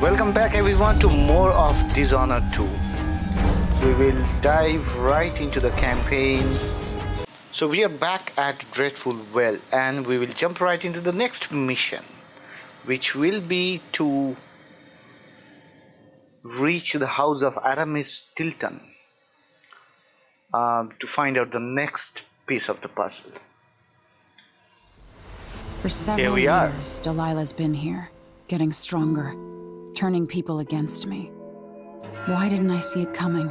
Welcome back everyone to more of Dishonored 2. We will dive right into the campaign. So we are back at Dreadful Well and we will jump right into the next mission, which will be to reach the house of Aramis Tilton to find out the next piece of the puzzle. For several years, Delilah's been here, getting stronger, turning people against me. Why didn't I see it coming?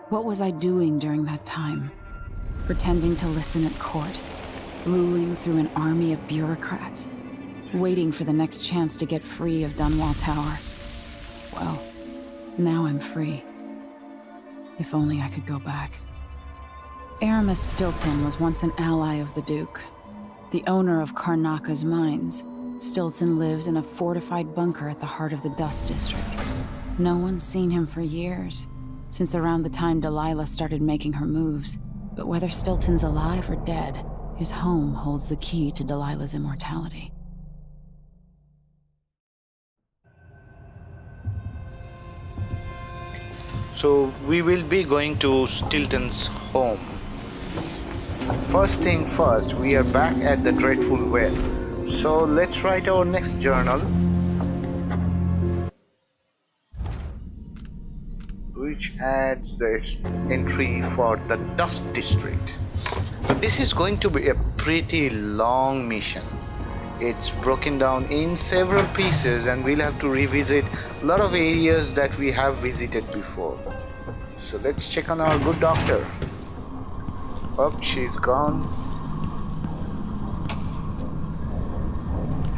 What was I doing during that time? Pretending to listen at court, ruling through an army of bureaucrats, waiting for the next chance to get free of Dunwall Tower. Well, now I'm free. If only I could go back. Aramis Stilton was once an ally of the Duke, the owner of Karnaca's mines. Stilton lived in a fortified bunker at the heart of the Dust District. No one's seen him for years, since around the time Delilah started making her moves. But whether Stilton's alive or dead, his home holds the key to Delilah's immortality. So we will be going to Stilton's home. First thing first, we are back at the Dreadful Well. So let's write our next journal, which adds the entry for the Dust District. But this is going to be a pretty long mission. It's broken down in several pieces and we'll have to revisit a lot of areas that we have visited before. So let's check on our good doctor. Oh, she's gone.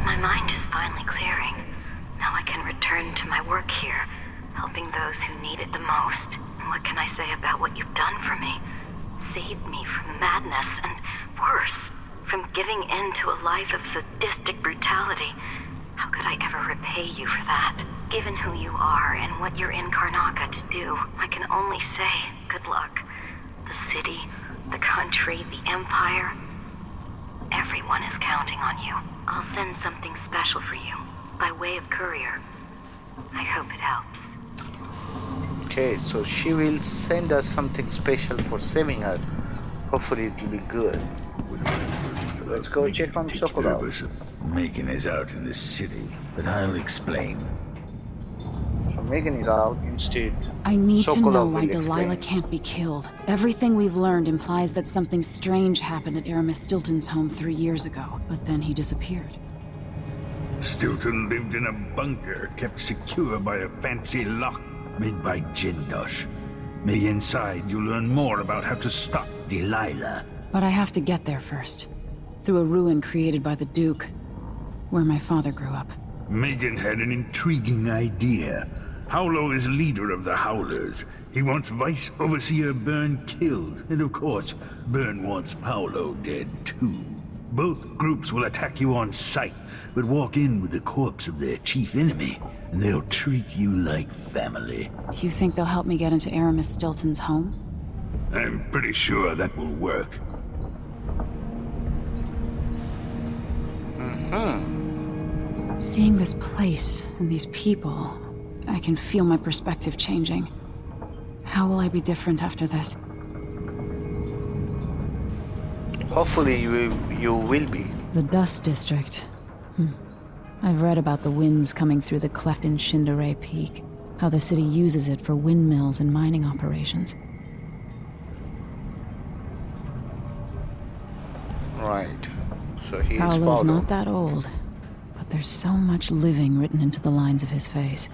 My mind is finally clearing. Now I can return to my work here, helping those who need it the most. What can I say about what you've done for me? Saved me from madness and, worse, from giving in to a life of sadistic brutality. How could I ever repay you for that? Given who you are and what you're in Karnaca to do, I can only say good luck. The city, the country, the empire, everyone is counting on you. I'll send something special for you, by way of courier. I hope it helps. Okay, so she will send us something special for saving her. Hopefully it will be good. So let's go check on Sokolov. Megan is out in the city, but I'll explain. So Megan is out instead. I need to know Sokolov why will explain. Delilah can't be killed. Everything we've learned implies that something strange happened at Aramis Stilton's home 3 years ago, but then he disappeared. Stilton lived in a bunker kept secure by a fancy lock made by Jindosh. Maybe inside you'll learn more about how to stop Delilah. But I have to get there first. Through a ruin created by the Duke, where my father grew up. Megan had an intriguing idea. Howlo is leader of the Howlers. He wants Vice Overseer Byrne killed, and of course, Byrne wants Paolo dead too. Both groups will attack you on sight, but walk in with the corpse of their chief enemy, and they'll treat you like family. You think they'll help me get into Aramis Stilton's home? I'm pretty sure that will work. Seeing this place and these people, I can feel my perspective changing. How will I be different after this? Hopefully you will be. The Dust District. I've read about the winds coming through the cleft in Shindaray Peak, how the city uses it for windmills and mining operations. Right. So he is Paolo's Paolo. not that old, but there's so much living written into the lines of his face.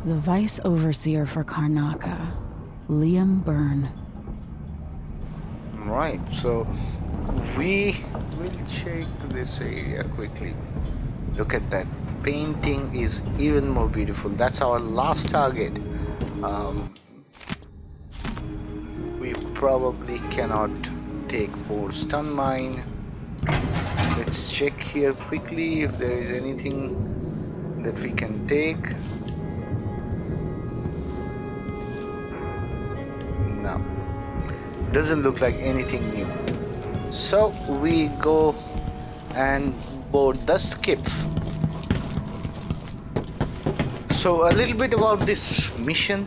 The Vice Overseer for Karnaca, Liam Byrne. Right, so we will check this area quickly. Look at that. Painting is even more beautiful. That's our last target. We probably cannot take more stun mine. Let's check here quickly if there is anything that we can take. No, doesn't look like anything new. So we go and board the skiff. So a little bit about this mission.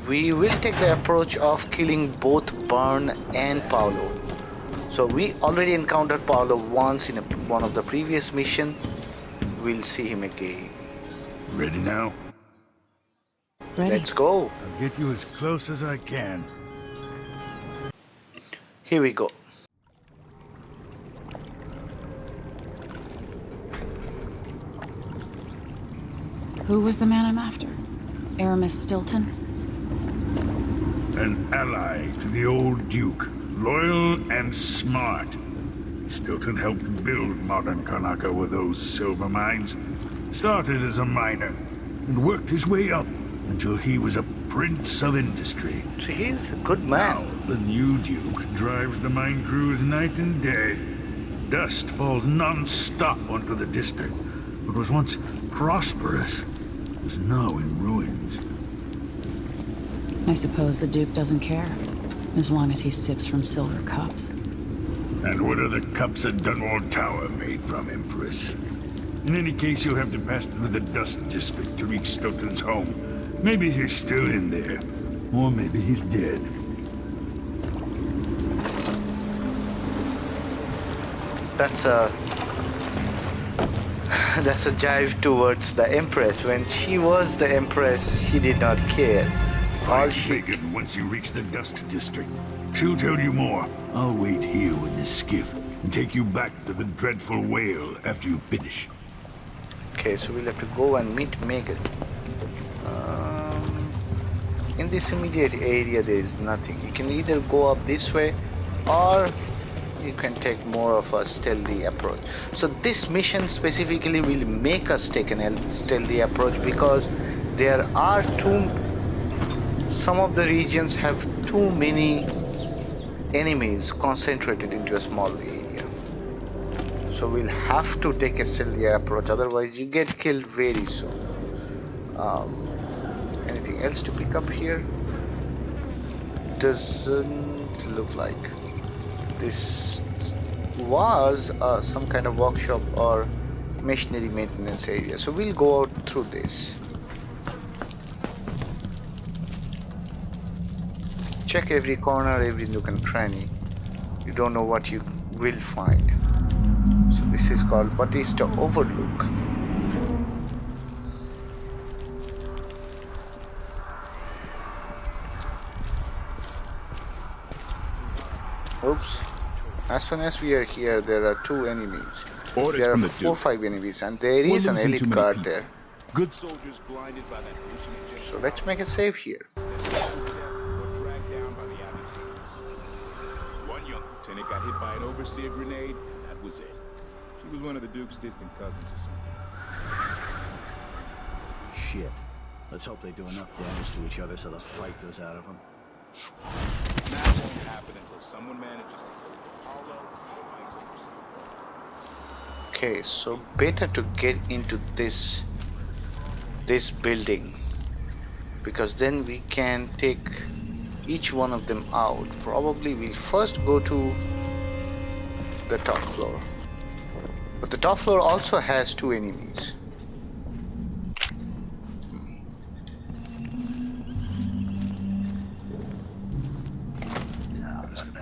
We will take the approach of killing both Burn and Paolo. So we already encountered Paolo once in one of the previous mission. We'll see him again. Ready now? Ready. Let's go. I'll get you as close as I can. Here we go. Who was the man I'm after? Aramis Stilton? An ally to the old Duke, loyal and smart. Stilton helped build modern Karnaca with those silver mines. Started as a miner and worked his way up until he was a prince of industry. So he's a good Now, man. the new Duke drives the mine crews night and day. Dust falls non-stop onto the district. What was once prosperous is now in ruins. I suppose the Duke doesn't care, as long as he sips from silver cups. And what are the cups at Dunwall Tower made from, Empress? In any case, you'll have to pass through the Dust District to reach Stilton's home. Maybe he's still in there, or maybe he's dead. That's a that's a jive towards the Empress. When she was the Empress, she did not care. All she Megan, once you reach the Dust District, she'll tell you more. I'll wait here with the skiff and take you back to the dreadful whale after you finish. Okay, so we'll have to go and meet Megan. In this immediate area, there is nothing. You can either go up this way, or you can take more of a stealthy approach. So this mission specifically will make us take an stealthy approach because there are some of the regions have too many enemies concentrated into a small area. So we'll have to take a stealthy approach, otherwise you get killed very soon. Anything else to pick up here? Doesn't look like. This was some kind of workshop or machinery maintenance area, so we'll go out through this. Check every corner, every nook and cranny. You don't know what you will find. So this is called Bethesda Overlook. Oops. As soon as we are here, there are two enemies. There are 4 or 5 enemies, and there is an elite guard there. Good soldiers blinded by that mission. So let's make it safe here. One young lieutenant got hit by an overseer grenade, and that was it. She was one of the Duke's distant cousins or something. Shit. Let's hope they do enough damage to each other so the fight goes out of them. That won't happen until someone manages to kill Paulo or vice versa. Okay, so better to get into this building, because then we can take each one of them out. Probably we'll first go to the top floor, but the top floor also has 2 enemies.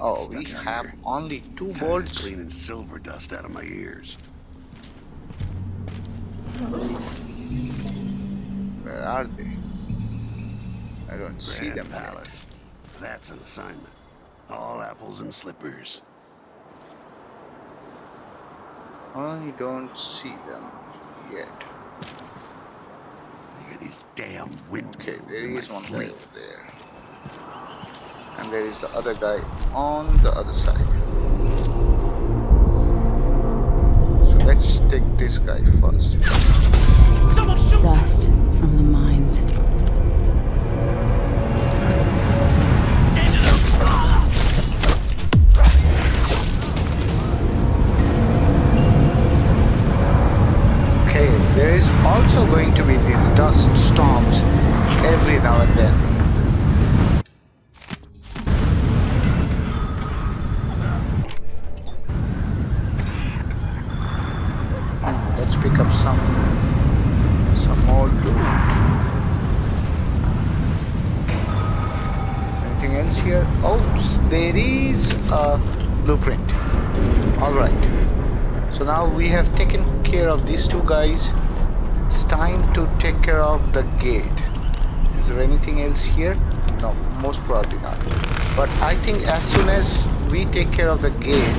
Oh, we have only 2 bolts. Cleaning silver dust out of my ears. Where are they? I don't see them. Palace. That's an assignment. All apples and slippers. I don't see them yet. I hear these damn windmills. Okay, there in my is one guy sleep. over there. And there is the other guy on the other side. So let's take this guy first. Dust from the mines. Okay, there is also going to be these dust storms every now and then. Let's pick up some more loot. anything else here? Oh, there is a blueprint. Alright. So now we have taken care of these two guys. It's time to take care of the gate. Is there anything else here? No, most probably not. But I think as soon as we take care of the gate...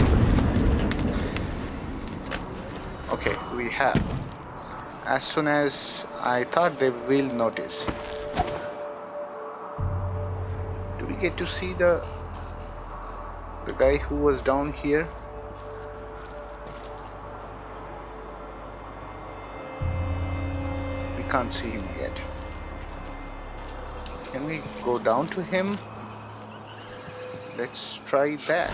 Okay, we have. As soon as I thought they will notice. Do we get to see the guy who was down here? We can't see him yet. Can we go down to him? Let's try that.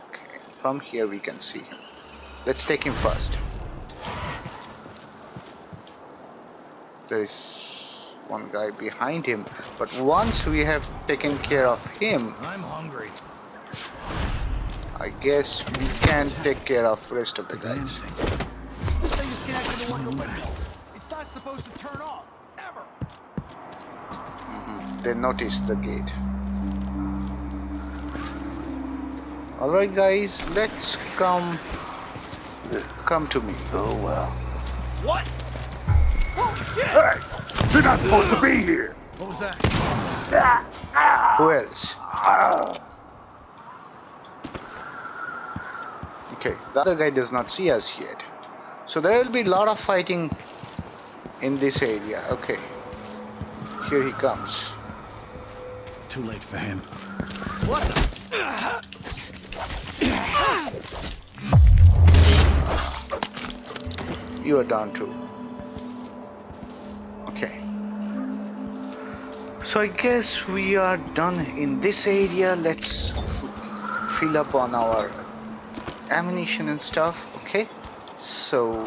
Okay, from here we can see him. Let's take him first. There is one guy behind him, but once we have taken care of him, I'm hungry. I guess we can take care of rest of the guys. This thing is connected to one window. It's not supposed to turn off, ever. They noticed the gate. Alright guys, let's come to me. Oh well. What? Holy shit! Hey! You're not supposed to be here! What was that? Who else? Okay, the other guy does not see us yet. So there will be a lot of fighting in this area. Okay. Here he comes. Too late for him. You are down too. Okay. So I guess we are done in this area. Let's fill up on our ammunition and stuff. Okay. So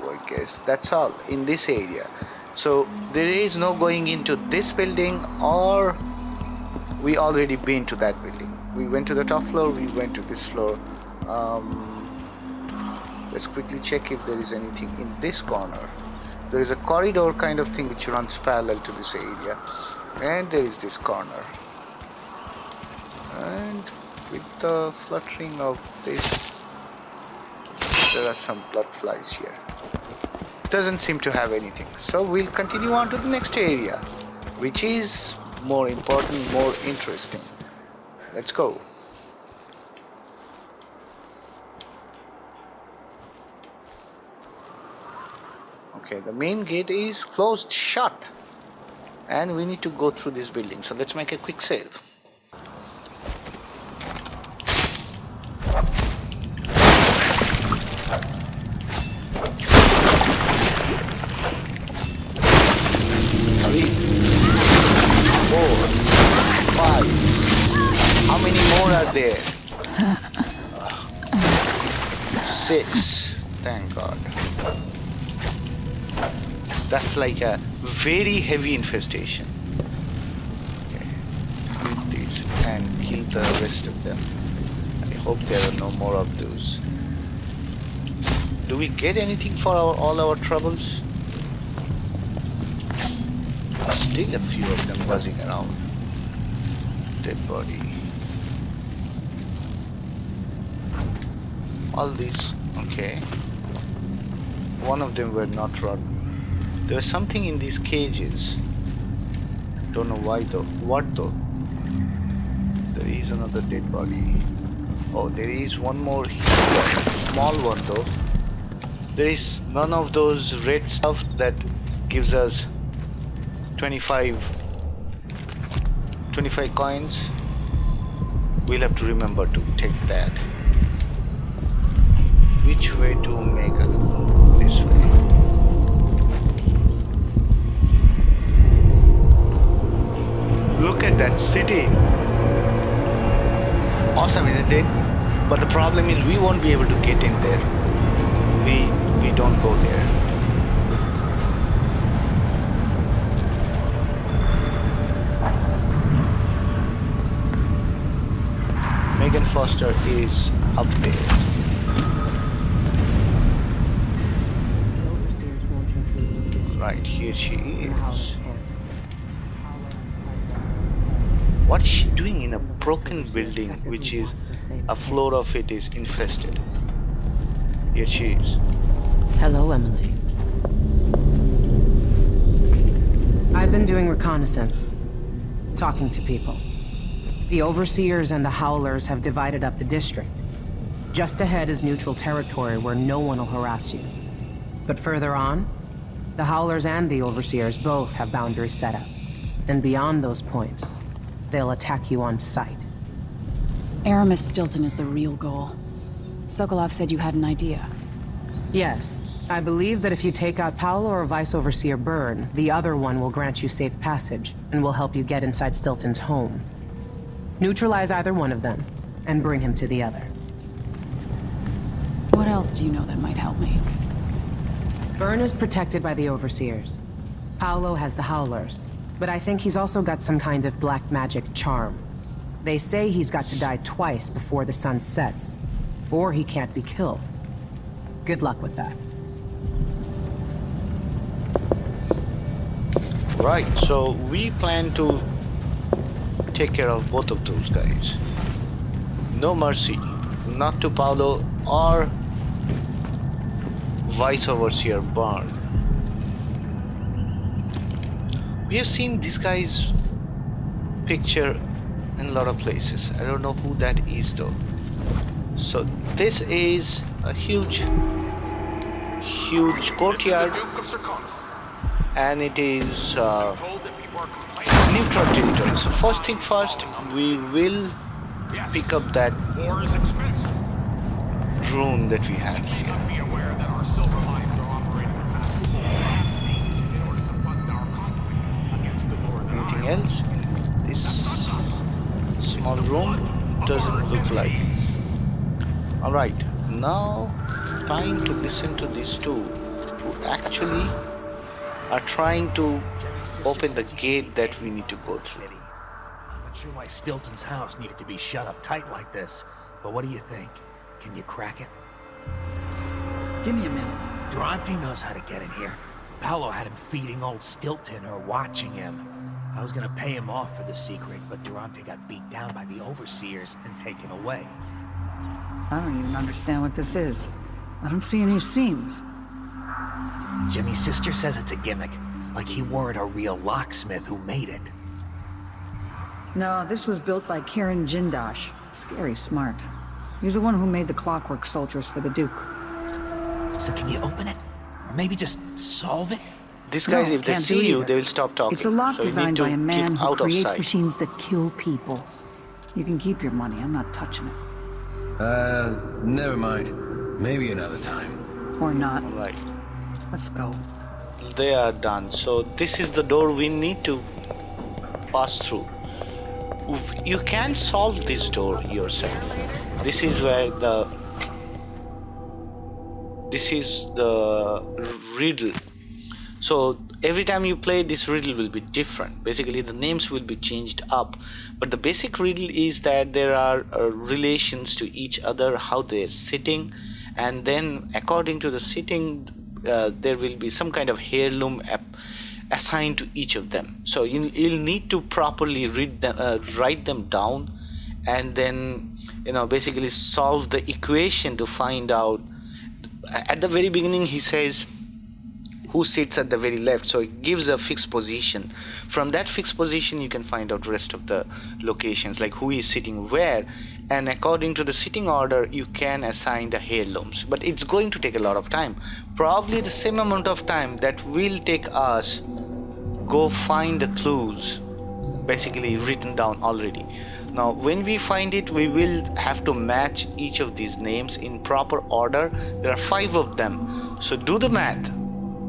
I guess that's all in this area. So there is no going into this building, or we already been to that building. We went to the top floor, we went to this floor. Let's quickly check if there is anything in this corner. There is a corridor kind of thing which runs parallel to this area, and there is this corner. And with the fluttering of this, there are some blood flies here. Doesn't seem to have anything, so we'll continue on to the next area, which is more important, more interesting. Let's go. Okay, the main gate is closed shut, and we need to go through this building, so let's make a quick save. Three, 4, 5. How many more are there? 6. Thank God. That's like a very heavy infestation. Okay. Hit these and kill the rest of them. I hope there are no more of those. Do we get anything for all our troubles? Still a few of them buzzing around. Dead body. All these, okay. One of them were not rotten. There was something in these cages. Don't know why though. What though? There is another dead body. Oh, there is one more here. Small one though. There is none of those red stuff that gives us 25 coins. We'll have to remember to take that. Which way to Omega? This way. Look at that city. Awesome, isn't it? But the problem is we won't be able to get in there. We don't go there. Megan Foster is up there. Right, here Here she is. What is she doing in a broken building, which is a floor of it is infested? Here she is. Hello, Emily. I've been doing reconnaissance, talking to people. The Overseers and the Howlers have divided up the district. Just ahead is neutral territory where no one will harass you. But further on, the Howlers and the Overseers both have boundaries set up. And beyond those points, they'll attack you on sight. Aramis Stilton is the real goal. Sokolov said you had an idea. Yes. I believe that if you take out Paolo or Vice Overseer Byrne, the other one will grant you safe passage, and will help you get inside Stilton's home. Neutralize either one of them, and bring him to the other. What else do you know that might help me? Byrne is protected by the Overseers. Paolo has the Howlers, but I think he's also got some kind of black magic charm. They say he's got to die twice before the sun sets, or he can't be killed. Good luck with that. Right, so we plan to take care of both of those guys. No mercy, not to Paolo or Vice Overseer Byrne. We have seen this guy's picture in a lot of places. I don't know who that is though. So this is a huge courtyard, and it is neutral territory. So first thing first, we will pick up that drone that we have here. Anything else? This small room doesn't look like it. Alright, now time to listen to these two who actually are trying to open the gate that we need to go through. I'm not sure why Stilton's house needed to be shut up tight like this, but what do you think? Can you crack it? Give me a minute. Durante knows how to get in here. Paolo had him feeding old Stilton or watching him. I was gonna pay him off for the secret, but Durante got beat down by the Overseers and taken away. I don't even understand what this is. I don't see any seams. Jimmy's sister says it's a gimmick, like he weren't a real locksmith who made it. No, this was built by Karen Jindosh. Scary smart. He's the one who made the clockwork soldiers for the Duke. So can you open it? Or maybe just solve it? These guys, No, if they can't see do you, either. they will stop talking. It's a lock so you designed need by to a man keep who out of creates sight. machines that kill people. You can keep your money. I'm not touching it. Never mind. Maybe another time. Or not. Right. Let's go. They are done. So this is the door we need to pass through. You can solve this door yourself. This is where the riddle. So every time you play, this riddle will be different. Basically the names will be changed up, but the basic riddle is that there are relations to each other, how they are sitting, and then according to the sitting there will be some kind of heirloom assigned to each of them. So you'll need to properly write them down, and then basically solve the equation to find out. At the very beginning he says who sits at the very left, so it gives a fixed position. From that fixed position you can find out the rest of the locations, like who is sitting where, and according to the sitting order you can assign the heirlooms. But it's going to take a lot of time, probably the same amount of time that will take us go find the clues basically written down already. Now when we find it, we will have to match each of these names in proper order. There are 5 of them, so do the math.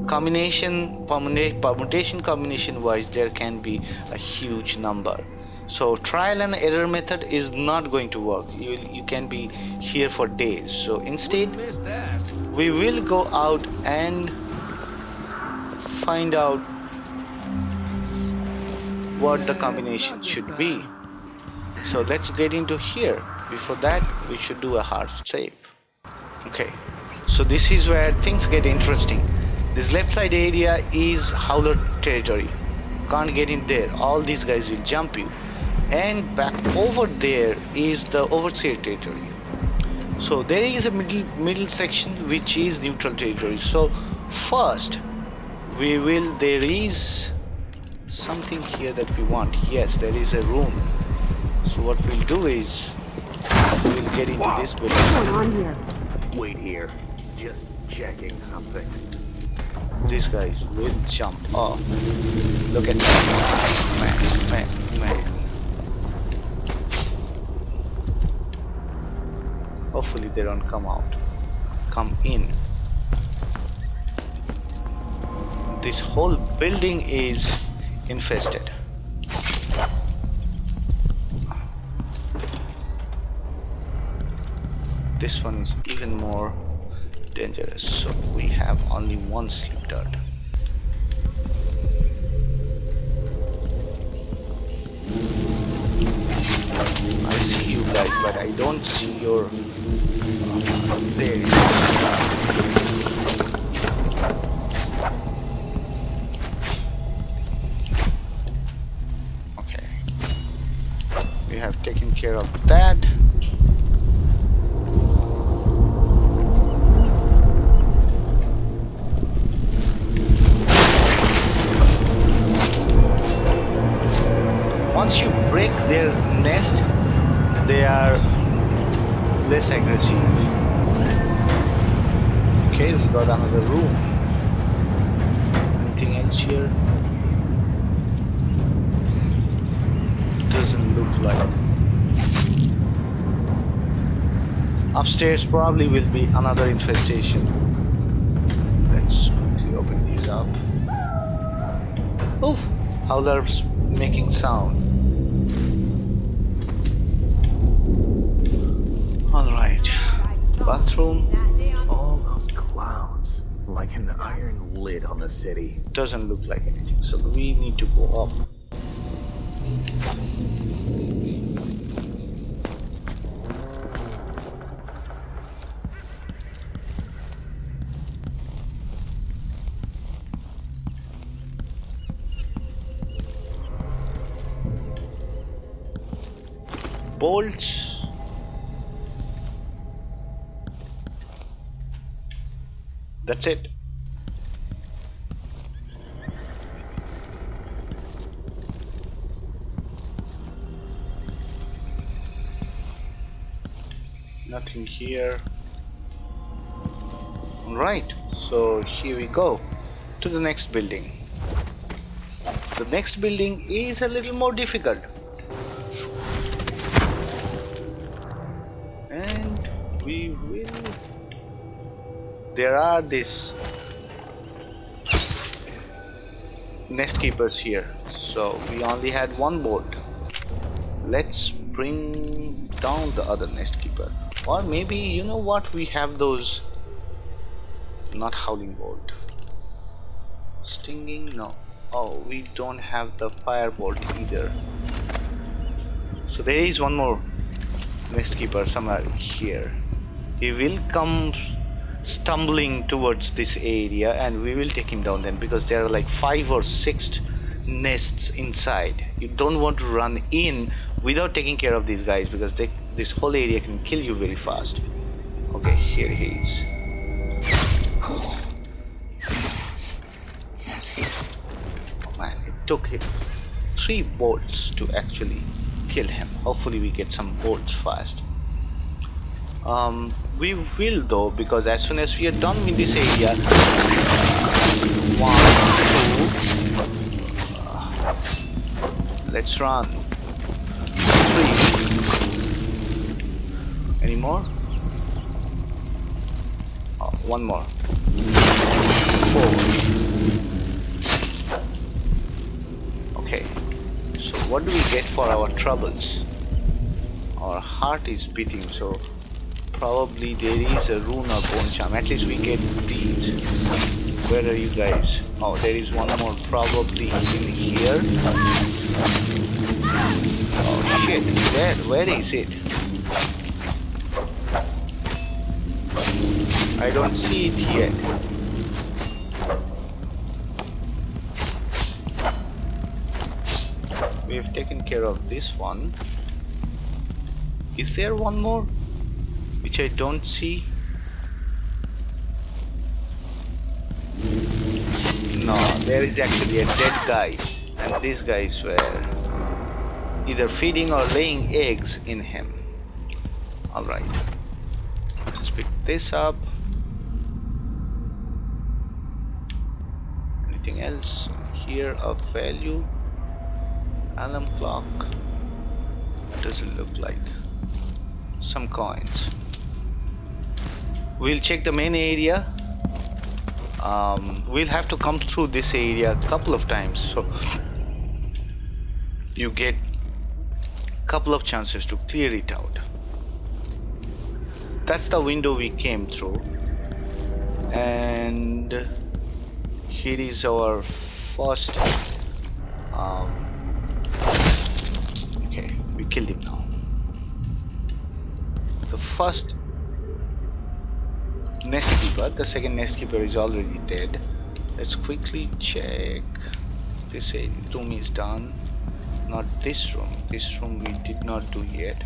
Permutation combination wise, there can be a huge number. So trial and error method is not going to work. You can be here for days. So instead we will go out and find out what the combination should be. So let's get into here. Before that we should do a hard save. Okay, so this is where things get interesting. This left side area is Howler territory. Can't get in there. All these guys will jump you. And back over there is the Overseer territory. So there is a middle section which is neutral territory. So first there is something here that we want. Yes, there is a room. So what we'll do is we'll get into this building. What's going on here? Wait here. Just checking something. These guys will jump. Oh, look at that. Man. Hopefully they don't come in. This whole building is infested. This one is even more dangerous. So we have only one sleep dart. I see you guys, but I don't see your... there you go. Okay. We have taken care of that. Once you break their nest, they are less aggressive. Okay, we got another room. Anything else here? Doesn't look like. Upstairs probably will be another infestation. Let's quickly open these up. Oh, Howler's making sound. Alright, bathroom. All those clouds, like an iron lid on the city. Doesn't look like anything, so we need to go up. Bolts. That's it. Nothing here. Right, so here we go to the next building. The next building is a little more difficult. And we will... There are these nest keepers here, so we only had one bolt. Let's bring down the other nest keeper, or maybe, you know what, we have those, not howling bolt, stinging, no. Oh, we don't have the firebolt either. So there is one more nest keeper somewhere here. He will come stumbling towards this area and we will take him down then, because there are like 5 or 6 nests inside. You don't want to run in without taking care of these guys, because this whole area can kill you very fast. Okay, here he is. Yes, he. Oh man, it took him 3 bolts to actually kill him. Hopefully we get some bolts fast. We will though, because as soon as we are done with this area, 1, 2, let's run. 3. Any more? Oh, 1 more. 4. Okay. So what do we get for our troubles? Our heart is beating, so probably there is a rune or bone charm. At least we get these. Where are you guys? Oh, there is one more probably in here. Oh shit, where is it? I don't see it yet. taken care of this one. Is there one more which I don't see? No, there is actually a dead guy, and these guys were either feeding or laying eggs in him. Alright, let's pick this up. Anything else here of value? Alarm clock. What does it look like? Some coins. We'll check the main area. We'll have to come through this area a couple of times, so you get a couple of chances to clear it out. That's the window we came through, and here is our first. Okay, we killed him now. The first nest keeper, the second nest keeper is already dead. Let's quickly check. This room is done. Not this room. This room we did not do yet.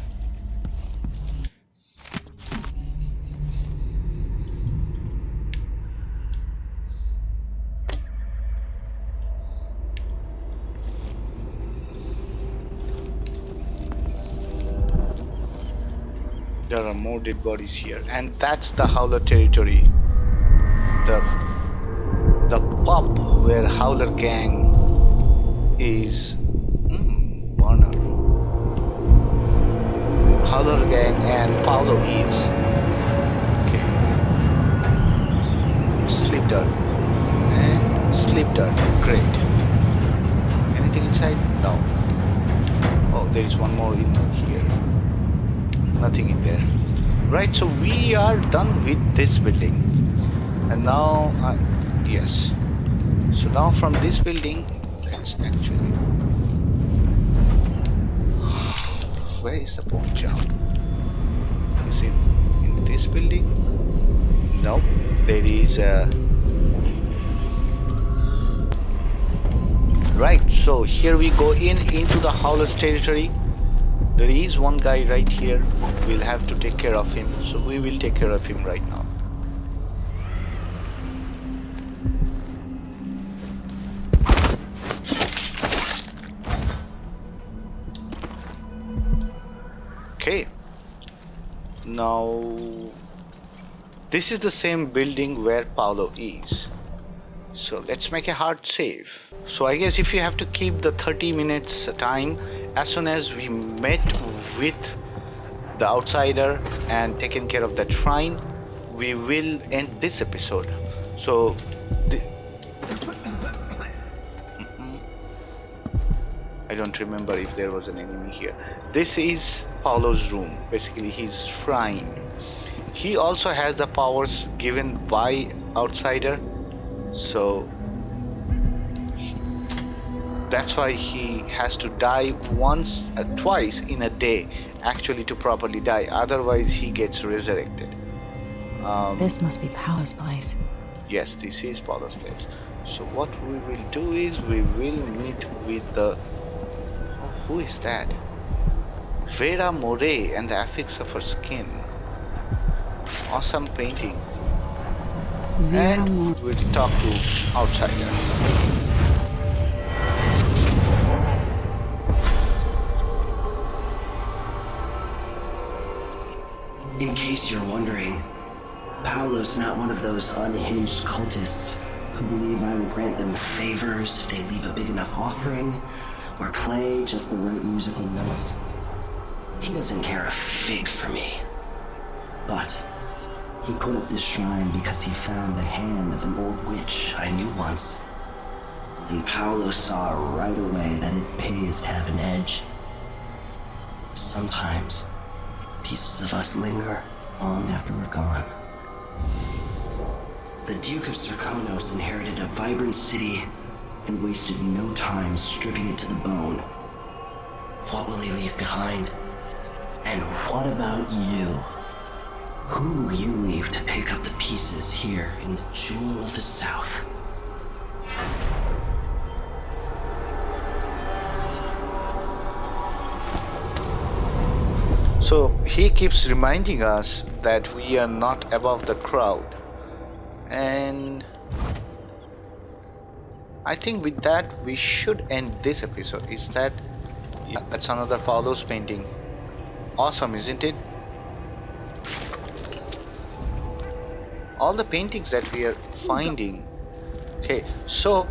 There are more dead bodies here, and that's the Howler territory. The pub where Howler gang is. Burner. Howler gang and Paolo is. Okay. Sleep dirt and sleep dirt. Great. Anything inside? No. Oh, there is one more in here. Nothing in there. Right, so we are done with this building, and now yes, so now from this building, let's actually, where is the bone jump? Is it in this building? No, there is a right, so here we go into the Howler's territory. There is one guy right here. We'll have to take care of him. So we will take care of him right now. Okay. Now, this is the same building where Paolo is. So let's make a hard save. So I guess if you have to keep the 30 minutes time, as soon as we met with the outsider and taken care of that shrine, we will end this episode. So I don't remember if there was an enemy here. This is Paolo's room, basically his shrine. He also has the powers given by outsider, so that's why he has to die twice in a day, actually, to properly die. Otherwise, he gets resurrected. This must be Paolo's place. Yes, this is Paolo's place. So what we will do is we will meet with the... Oh, who is that? Vera Moray and the affix of her skin. Awesome painting. And we'll talk to outsider. In case you're wondering, Paolo's not one of those unhinged cultists who believe I will grant them favors if they leave a big enough offering or play just the right musical notes. He doesn't care a fig for me. But he put up this shrine because he found the hand of an old witch I knew once. And Paolo saw right away that it pays to have an edge. Sometimes pieces of us linger long after we're gone. The Duke of Zirconos inherited a vibrant city and wasted no time stripping it to the bone. What will he leave behind? And what about you? Who will you leave to pick up the pieces here in the Jewel of the South? he keeps reminding us that we are not above the crowd. And I think with that we should end this episode. Is that, yeah, that's another Paolo's painting. Awesome, isn't it? All the paintings that we are finding. Okay, so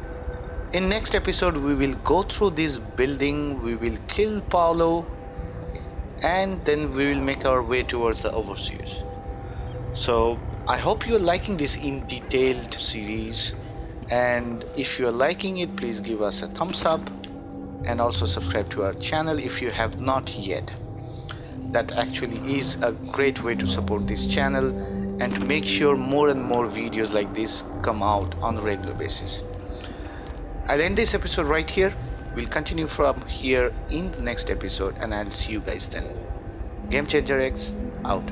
in next episode we will go through this building, we will kill Paolo, and then we will make our way towards the overseers. So I hope you're liking this in detailed series, and if you're liking it, please give us a thumbs up and also subscribe to our channel if you have not yet. That actually is a great way to support this channel and to make sure more and more videos like this come out on a regular basis. I'll end this episode right here. We'll continue from here in the next episode, and I'll see you guys then. Game Changer X out.